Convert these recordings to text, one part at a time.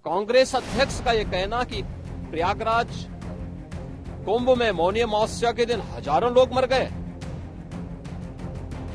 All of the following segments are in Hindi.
कांग्रेस अध्यक्ष का यह कहना कि प्रयागराज कुंभ में मौनी अमावस्या के दिन हजारों लोग मर गए,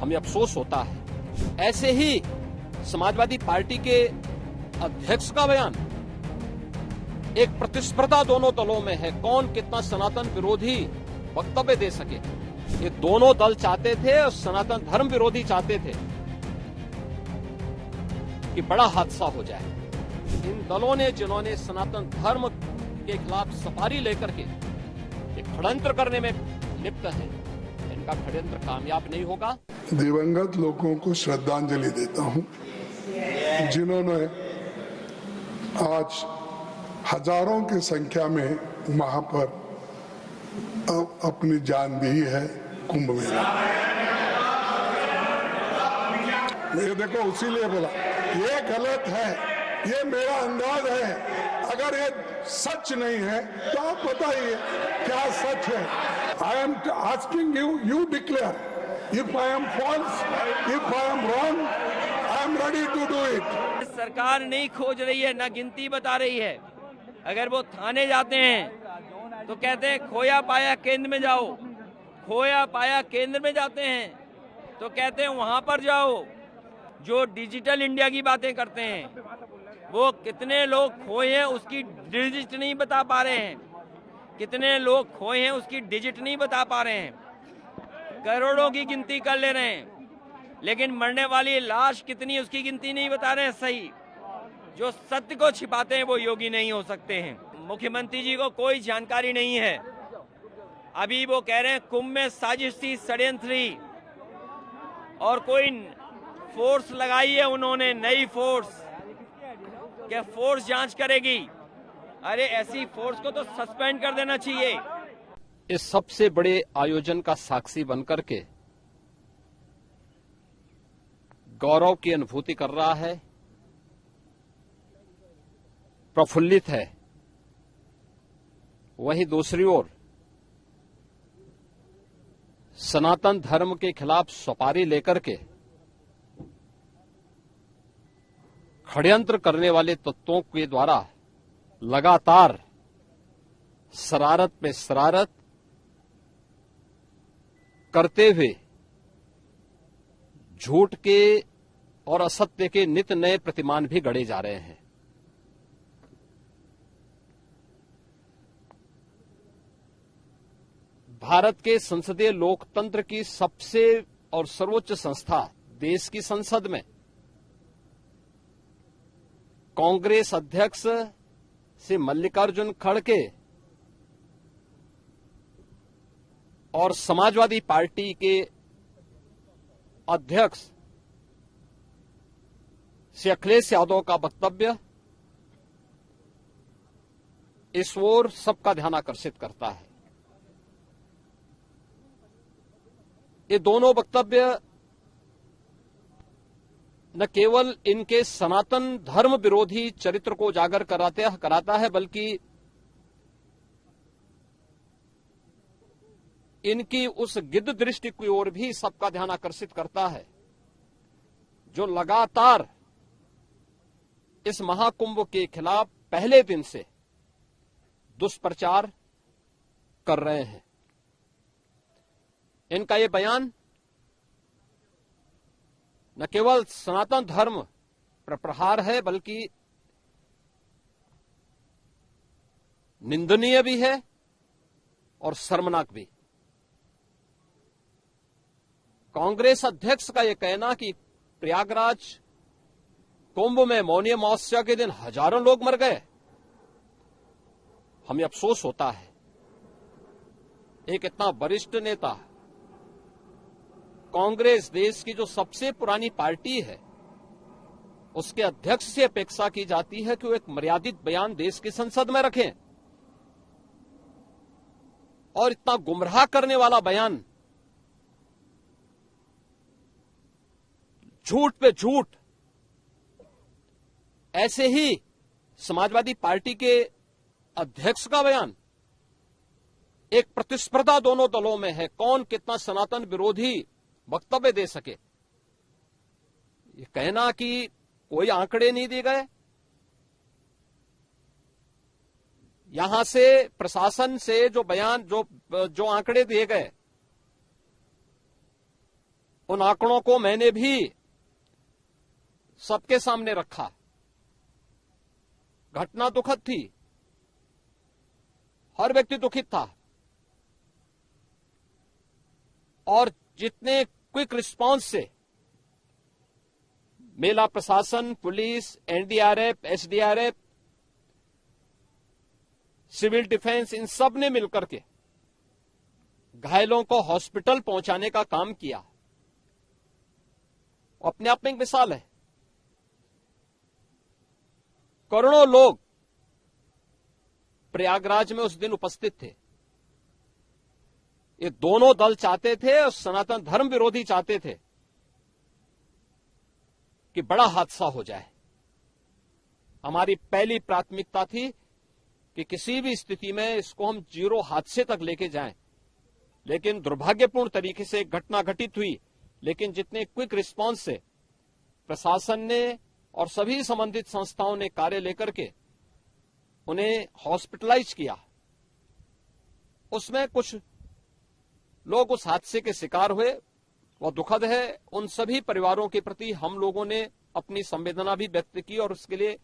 हमें अफसोस होता है। ऐसे ही समाजवादी पार्टी के अध्यक्ष का बयान, एक प्रतिस्पर्धा दोनों दलों में है, कौन कितना सनातन विरोधी वक्तव्य दे सके। ये दोनों दल चाहते थे और सनातन धर्म विरोधी चाहते थे कि बड़ा हादसा हो जाए। इन दलों ने, जिन्होंने सनातन धर्म के खिलाफ सफारी लेकर के एक षड्यंत्र करने में लिप्त है, इनका षड्यंत्र कामयाब नहीं होगा। दिवंगत लोगों को श्रद्धांजलि देता हूं, जिन्होंने आज हजारों की संख्या में वहां पर अपनी जान दी है कुंभ मेला। ये देखो, उसीलिए बोला ये गलत है, ये मेरा अंदाज है। अगर ये सच नहीं है तो आप बताइए क्या सच है। I am asking you, you declare if I am false, if I am wrong, I am ready to do it. सरकार नहीं खोज रही है, ना गिनती बता रही है। अगर वो थाने जाते हैं तो कहते हैं खोया पाया केंद्र में जाओ, खोया पाया केंद्र में जाते हैं तो कहते हैं वहां पर जाओ। जो डिजिटल इंडिया की बातें करते हैं, वो कितने लोग खोए हैं उसकी डिजिट नहीं बता पा रहे हैं, कितने लोग खोए हैं उसकी डिजिट नहीं बता पा रहे हैं। करोड़ों की गिनती कर ले रहे हैं, लेकिन मरने वाली लाश कितनी उसकी गिनती नहीं बता रहे हैं सही। जो सत्य को छिपाते हैं वो योगी नहीं हो सकते हैं। मुख्यमंत्री जी को कोई जानकारी नहीं है। अभी वो कह रहे हैं कुंभ में साजिश थी, षड्यंत्र थी, और कोई फोर्स लगाई है उन्होंने, नई फोर्स, क्या फोर्स जांच करेगी। अरे ऐसी फोर्स को तो सस्पेंड कर देना चाहिए। इस सबसे बड़े आयोजन का साक्षी बनकर के गौरव की अनुभूति कर रहा है, प्रफुल्लित है। वहीं दूसरी ओर सनातन धर्म के खिलाफ सफारी लेकर के षड्यंत्र करने वाले तत्वों के द्वारा लगातार शरारत पे शरारत करते हुए झूठ के और असत्य के नित नए प्रतिमान भी गढ़े जा रहे हैं। भारत के संसदीय लोकतंत्र की सबसे और सर्वोच्च संस्था देश की संसद में कांग्रेस अध्यक्ष से मल्लिकार्जुन खड़गे और समाजवादी पार्टी के अध्यक्ष से अखिलेश यादव का वक्तव्य इस ओर सबका ध्यान आकर्षित करता है। ये दोनों वक्तव्य न केवल इनके सनातन धर्म विरोधी चरित्र को उजागर कराता है, बल्कि इनकी उस गिद्ध दृष्टि की ओर भी सबका ध्यान आकर्षित करता है, जो लगातार इस महाकुंभ के खिलाफ पहले दिन से दुष्प्रचार कर रहे हैं। इनका ये बयान न केवल सनातन धर्म पर प्रहार है, बल्कि निंदनीय भी है और शर्मनाक भी। कांग्रेस अध्यक्ष का यह कहना कि प्रयागराज कुंभ में मौनी अमावस्या के दिन हजारों लोग मर गए, हमें अफसोस होता है। एक इतना वरिष्ठ नेता, कांग्रेस देश की जो सबसे पुरानी पार्टी है, उसके अध्यक्ष से अपेक्षा की जाती है कि वो एक मर्यादित बयान देश की संसद में रखें, और इतना गुमराह करने वाला बयान, झूठ पे झूठ। ऐसे ही समाजवादी पार्टी के अध्यक्ष का बयान, एक प्रतिस्पर्धा दोनों दलों में है, कौन कितना सनातन विरोधी वक्तव्य दे सके। ये कहना कि कोई आंकड़े नहीं दिए गए, यहां से प्रशासन से जो बयान जो आंकड़े दिए गए, उन आंकड़ों को मैंने भी सबके सामने रखा। घटना दुखद थी, हर व्यक्ति दुखित था, और जितने क्विक रिस्पांस से मेला प्रशासन, police, NDRF, SDRF, civil defence, इन सब ने मिलकर के घायलों को हॉस्पिटल पहुंचाने का काम किया, अपने आप में एक मिसाल है। करोड़ों लोग प्रयागराज में उस दिन उपस्थित थे। ये दोनों दल चाहते थे और सनातन धर्म विरोधी चाहते थे कि बड़ा हादसा हो जाए। हमारी पहली प्राथमिकता थी कि किसी भी स्थिति में इसको हम जीरो हादसे तक लेके जाएं। लेकिन दुर्भाग्यपूर्ण तरीके से एक घटना घटित हुई, लेकिन जितने क्विक रिस्पांस से प्रशासन ने और सभी संबंधित संस्थाओं ने कार्य लेकर के उन्हें हॉस्पिटलाइज किया, उसमें कुछ लोग उस हादसे के शिकार हुए, वह दुखद है। उन सभी परिवारों के प्रति हम लोगों ने अपनी संवेदना भी व्यक्त की और उसके लिए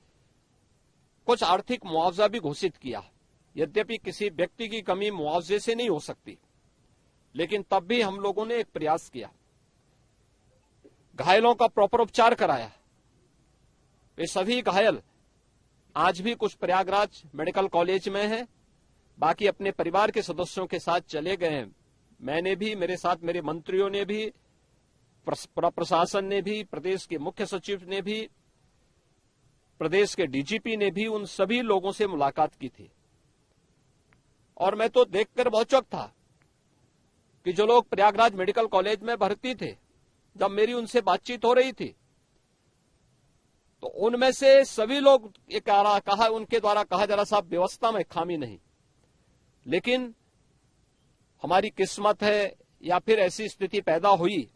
कुछ आर्थिक मुआवजा भी घोषित किया। यद्यपि किसी व्यक्ति की कमी मुआवजे से नहीं हो सकती, लेकिन तब भी हम लोगों ने एक प्रयास किया, घायलों का प्रॉपर उपचार कराया। वे सभी घायल आज भी कुछ प्रयागराज मेडिकल कॉलेज में हैं, बाकी अपने परिवार के सदस्यों के साथ चले गए हैं। मैंने भी, मेरे साथ मेरे मंत्रियों ने भी, प्रशासन ने भी, प्रदेश के मुख्य सचिव ने भी, प्रदेश के डीजीपी ने भी उन सभी लोगों से मुलाकात की थी। और मैं तो देखकर बहुत चौंक था कि जो लोग प्रयागराज मेडिकल कॉलेज में भर्ती थे, जब मेरी उनसे बातचीत हो रही थी तो उनमें से सभी लोग ये कहा, उनके द्वारा कहा जा रहा, साहब व्यवस्था में खामी नहीं, लेकिन हमारी किस्मत है या फिर ऐसी स्थिति पैदा हुई।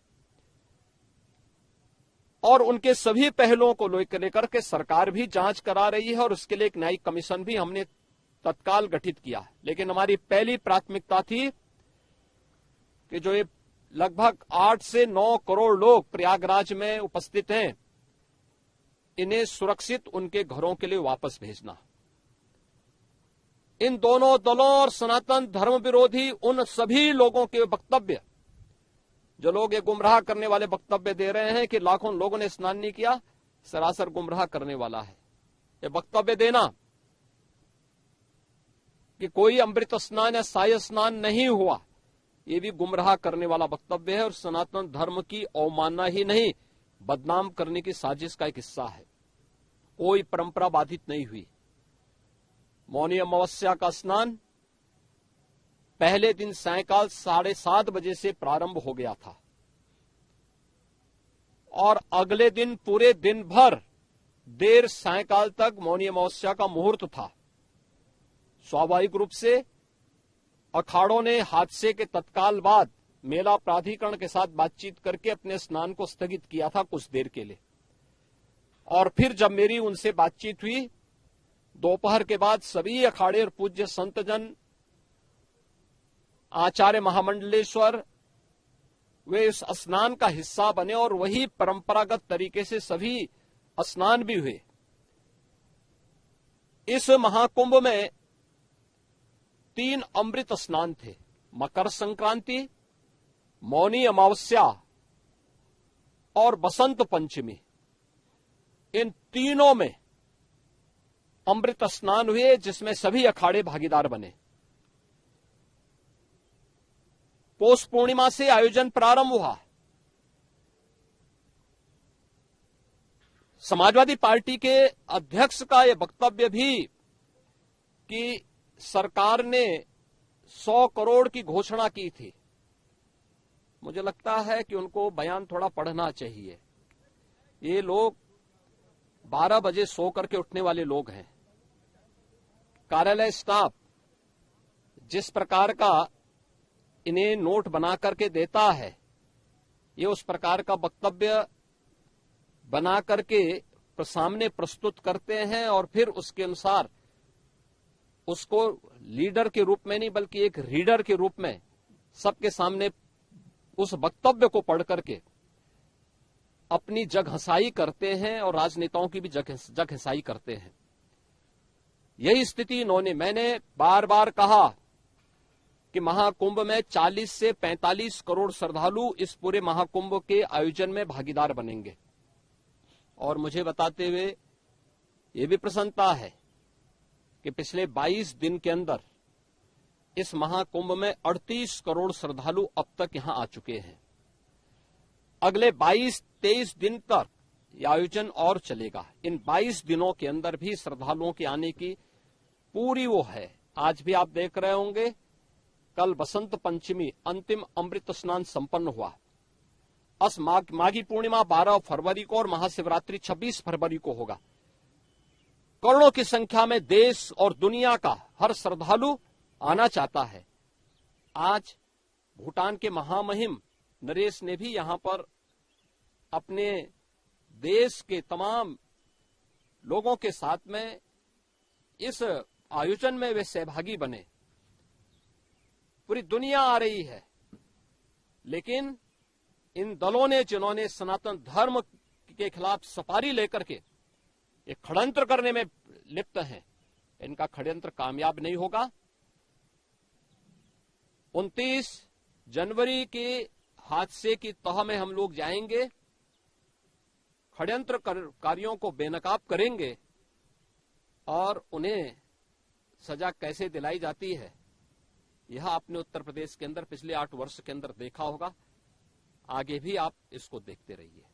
और उनके सभी पहलुओं को लेकर के सरकार भी जांच करा रही है और उसके लिए एक न्यायिक कमीशन भी हमने तत्काल गठित किया। लेकिन हमारी पहली प्राथमिकता थी कि जो ये लगभग 8 से 9 करोड़ लोग प्रयागराज में उपस्थित हैं, इन्हें सुरक्षित उनके घरों के लिए वापस भेजना। इन दोनों दलों और सनातन धर्म विरोधी उन सभी लोगों के वक्तव्य, जो लोग ये गुमराह करने वाले वक्तव्य दे रहे हैं कि लाखों लोगों ने स्नान नहीं किया, सरासर गुमराह करने वाला है। ये वक्तव्य देना कि कोई अमृत स्नान या साय स्नान नहीं हुआ, ये भी गुमराह करने वाला वक्तव्य है और सनातन धर्म की अवमानना ही नहीं, बदनाम करने की साजिश का एक हिस्सा है। कोई परंपरा बाधित नहीं हुई। मौनी अमावस्या का स्नान पहले दिन सायंकाल 7:30 बजे से प्रारंभ हो गया था और अगले दिन पूरे दिन भर देर सायंकाल तक मौनी अमावस्या का मुहूर्त था। स्वाभाविक रूप से अखाड़ों ने हादसे के तत्काल बाद मेला प्राधिकरण के साथ बातचीत करके अपने स्नान को स्थगित किया था कुछ देर के लिए। और फिर जब मेरी उनसे बातचीत हुई दोपहर के बाद, सभी अखाड़े और पूज्य संतजन, आचार्य महामंडलेश्वर, वे इस स्नान का हिस्सा बने और वही परंपरागत तरीके से सभी स्नान भी हुए। इस महाकुंभ में 3 अमृत स्नान थे, मकर संक्रांति, मौनी अमावस्या और बसंत पंचमी। इन तीनों में अमृत स्नान हुए जिसमें सभी अखाड़े भागीदार बने। पौष पूर्णिमा से आयोजन प्रारंभ हुआ। समाजवादी पार्टी के अध्यक्ष का यह वक्तव्य भी कि सरकार ने 100 करोड़ की घोषणा की थी, मुझे लगता है कि उनको बयान थोड़ा पढ़ना चाहिए। ये लोग 12 बजे सो करके उठने वाले लोग हैं। कार्यालय स्टाफ जिस प्रकार का इन्हें नोट बना करके देता है, ये उस प्रकार का वक्तव्य बना करके सामने प्रस्तुत करते हैं और फिर उसके अनुसार उसको लीडर के रूप में नहीं बल्कि एक रीडर के रूप में सबके सामने उस वक्तव्य को पढ़ करके अपनी जगहंसाई करते हैं और राजनेताओं की भी जगहंसाई करते हैं। यही स्थिति इन्होंने, मैंने बार बार कहा कि महाकुंभ में 40 से 45 करोड़ श्रद्धालु इस पूरे महाकुंभ के आयोजन में भागीदार बनेंगे। और मुझे बताते हुए ये भी प्रसन्नता है कि पिछले 22 दिन के अंदर इस महाकुंभ में 38 करोड़ श्रद्धालु अब तक यहां आ चुके हैं। अगले 22-23 दिन तक यह आयोजन और चलेगा। इन 22 दिनों के अंदर भी श्रद्धालुओं के आने की पूरी वो है। आज भी आप देख रहे होंगे, कल बसंत पंचमी अंतिम अमृत स्नान संपन्न हुआ। माघी पूर्णिमा 12 फरवरी को और महाशिवरात्रि 26 फरवरी को होगा। करोड़ों की संख्या में देश और दुनिया का हर श्रद्धालु आना चाहता है। आज भूटान के महामहिम नरेश ने भी यहां पर अपने देश के तमाम लोगों के साथ में इस आयोजन में वे सहभागी बने। पूरी दुनिया आ रही है, लेकिन इन दलों ने जिन्होंने सनातन धर्म के खिलाफ सफारी लेकर के ये षड्यंत्र करने में लिप्त हैं, इनका षड्यंत्र कामयाब नहीं होगा। 29 जनवरी के हादसे की तह में हम लोग जाएंगे, षड्यंत्रकारियों को बेनकाब करेंगे और उन्हें सजा कैसे दिलाई जाती है यह आपने उत्तर प्रदेश के अंदर पिछले 8 वर्ष के अंदर देखा होगा। आगे भी आप इसको देखते रहिए।